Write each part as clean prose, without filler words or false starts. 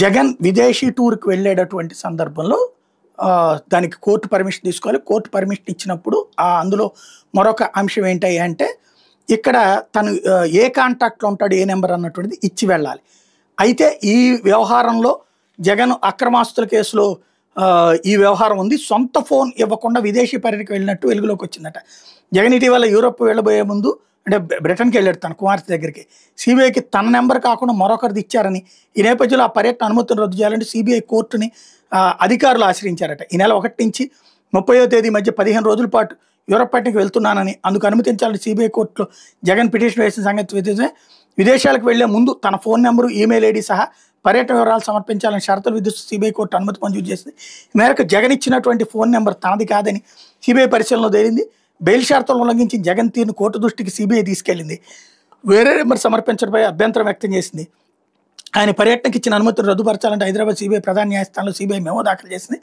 జగన్ విదేశీ టూర్‌కి వెళ్ళేటటువంటి సందర్భంలో దానికి కోర్ట్ పర్మిషన్ తీసుకోవాలి. కోర్ట్ పర్మిషన్ ఇచ్చినప్పుడు అందులో మరొక అంశం ఏంటంటే ఇక్కడ తను ఏ కాంటాక్ట్‌లో ఉంటాడు, ఏ నంబర్ అన్నటువంటిది ఇచ్చి వెళ్ళాలి. అయితే ఈ వ్యవహారంలో జగన్ అక్రమాస్తుల కేసులో ఈ వ్యవహారం ఉంది. సొంత ఫోన్ ఇవ్వకుండా విదేశీ పర్యటనకు వెళ్ళినట్టు వెలుగులోకి వచ్చిందట. జగన్ ఇటీవల యూరోప్ వెళ్ళబోయే ముందు అంటే బ్రిటన్కి వెళ్ళాడు తన కుమార్తె దగ్గరికి. సిబిఐకి తన నెంబర్ కాకుండా మరొకరిది ఇచ్చారని, ఈ నేపథ్యంలో ఆ పర్యటన అనుమతిని రద్దు చేయాలంటే సిబిఐ కోర్టుని అధికారులు ఆశ్రయించారట. ఈ నెల 1 నుంచి 30వ తేదీ మధ్య 15 రోజుల పాటు యూరోప్ పర్యటనకు వెళ్తున్నానని, అందుకు అనుమతించాలని సిబిఐ కోర్టులో జగన్ పిటిషన్ వేసిన సంగతి విదేశాలకు వెళ్లే ముందు తన ఫోన్ నెంబరు, ఈమెయిల్ ఐడి సహా పర్యటన వివరాలు సమర్పించాలని షరతులు విధిస్తూ సిబిఐ కోర్టు అనుమతి మంజూరు చేసింది. ఈ మేరకు జగన్ ఇచ్చినటువంటి ఫోన్ నెంబర్ తనది కాదని సిబిఐ పరిశీలనలో తేలింది. బెయిల్ షరతులను ఉల్లంఘించి జగన్ తీరును కోర్టు దృష్టికి సిబిఐ తీసుకెళ్లింది. వేరే నెంబర్ సమర్పించడంపై అభ్యంతరం వ్యక్తం చేసింది. ఆయన పర్యటనకి ఇచ్చిన అనుమతిని రద్దుపరచాలంటే హైదరాబాద్ సిబిఐ ప్రధాన న్యాయస్థానంలో సిబిఐ మెమో దాఖలు చేసింది.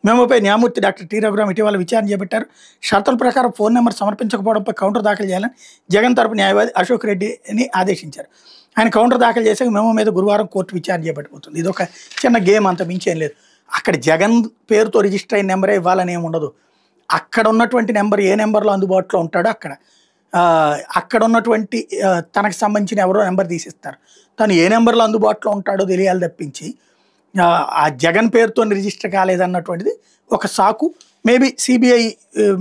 మెమోపై న్యాయమూర్తి డాక్టర్ టి రఘురామ్ ఇటీవల విచారణ చేపట్టారు. షరతుల ప్రకారం ఫోన్ నెంబర్ సమర్పించకపోవడంపై కౌంటర్ దాఖలు చేయాలని జగన్ తరపు న్యాయవాది అశోక్ రెడ్డిని ఆదేశించారు. ఆయన కౌంటర్ దాఖలు చేశాక మెమో మీద గురువారం కోర్టు విచారణ చేపట్టబోతుంది. ఇది ఒక చిన్న గేమ్, అంత మించేం లేదు. అక్కడ జగన్ పేరుతో రిజిస్టర్ అయిన నెంబరే ఇవ్వాలని ఏమి ఉండదు. అక్కడ ఉన్నటువంటి నెంబర్ ఏ నెంబర్లో అందుబాటులో ఉంటాడో అక్కడ ఉన్నటువంటి తనకు సంబంధించిన ఎవరో నెంబర్ తీసిస్తారు. తను ఏ నెంబర్లో అందుబాటులో ఉంటాడో తెలియాలి తప్పించి ఆ జగన్ పేరుతో రిజిస్టర్ కాలేదన్నటువంటిది ఒక సాకు. మేబీ సిబిఐ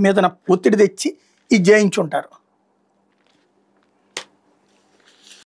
మీద ఒత్తిడి తెచ్చి ఇది జయించుంటారు.